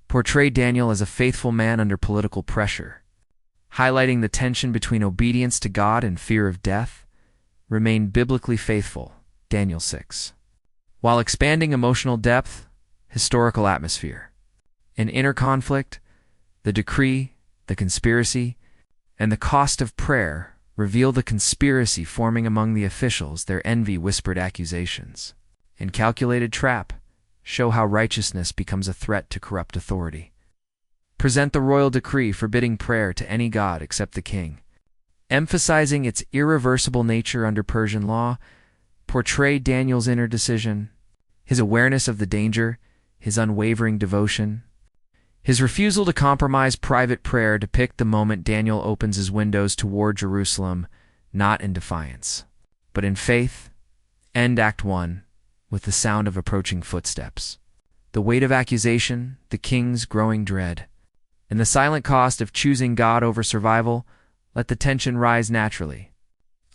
portrayed Daniel as a faithful man under political pressure, highlighting the tension between obedience to God and fear of death. Remain biblically faithful, Daniel 6. While expanding emotional depth, historical atmosphere, and inner conflict, the decree, the conspiracy, and the cost of prayer reveal the conspiracy forming among the officials, their envy, whispered accusations, and calculated trap show how righteousness becomes a threat to corrupt authority. Present the royal decree forbidding prayer to any god except the king, emphasizing its irreversible nature under Persian law. Portray Daniel's inner decision, his awareness of the danger, his unwavering devotion. His refusal to compromise private prayer depict the moment Daniel opens his windows toward Jerusalem, not in defiance, but in faith. End Act 1, with the sound of approaching footsteps, the weight of accusation, the king's growing dread, and the silent cost of choosing God over survival. Let the tension rise naturally,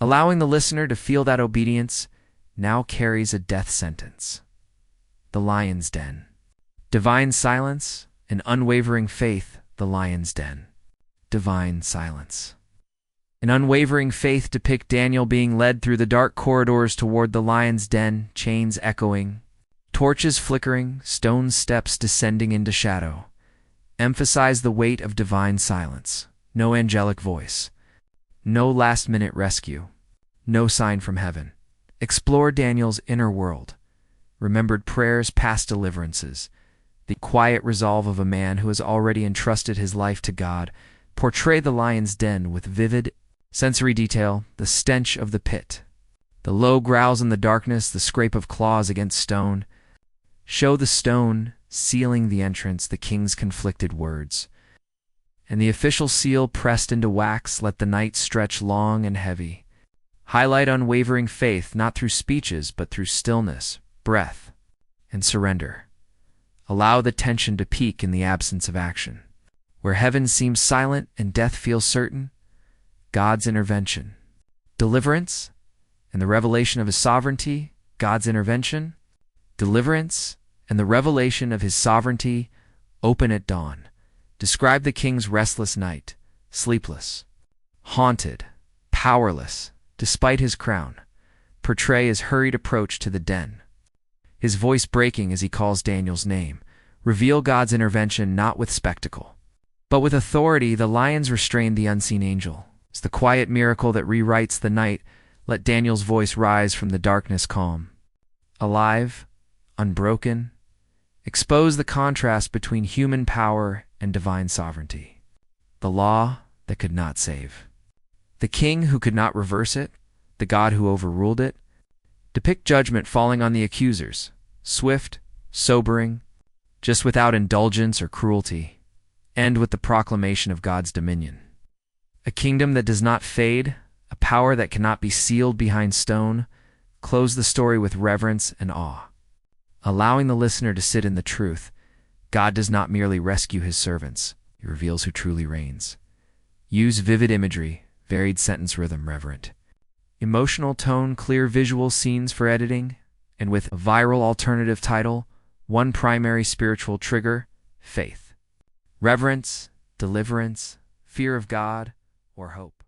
allowing the listener to feel that obedience now carries a death sentence. The lion's den. Divine silence and unwavering faith. The lion's den. Divine silence. An unwavering faith depict Daniel being led through the dark corridors toward the lion's den, chains echoing, torches flickering, stone steps descending into shadow. Emphasize the weight of divine silence. No angelic voice. No last-minute rescue. No sign from heaven. Explore Daniel's inner world. Remembered prayers, past deliverances. The quiet resolve of a man who has already entrusted his life to God. Portray the lion's den with vivid sensory detail, the stench of the pit, the low growls in the darkness, the scrape of claws against stone. Show the stone sealing the entrance, the king's conflicted words, and the official seal pressed into wax. Let the night stretch long and heavy. Highlight unwavering faith, not through speeches, but through stillness, breath, and surrender. Allow the tension to peak in the absence of action. Where heaven seems silent and death feels certain, God's intervention. Deliverance and the revelation of his sovereignty. God's intervention, deliverance, and the revelation of his sovereignty open at dawn. Describe the king's restless night, sleepless, haunted, powerless, despite his crown. Portray his hurried approach to the den, his voice breaking as he calls Daniel's name. Reveal God's intervention not with spectacle, but with authority. The lions restrained the unseen angel. It's the quiet miracle that rewrites the night. Let Daniel's voice rise from the darkness calm. Alive, unbroken, expose the contrast between human power and divine sovereignty. The law that could not save. The king who could not reverse it, the God who overruled it. Depict judgment falling on the accusers, swift, sobering, just without indulgence or cruelty. End with the proclamation of God's dominion. A kingdom that does not fade, a power that cannot be sealed behind stone. Close the story with reverence and awe, allowing the listener to sit in the truth. God does not merely rescue his servants, he reveals who truly reigns. Use vivid imagery, varied sentence rhythm, reverent, emotional tone, clear visual scenes for editing, and with a viral alternative title, one primary spiritual trigger, faith, reverence, deliverance, fear of God, or hope.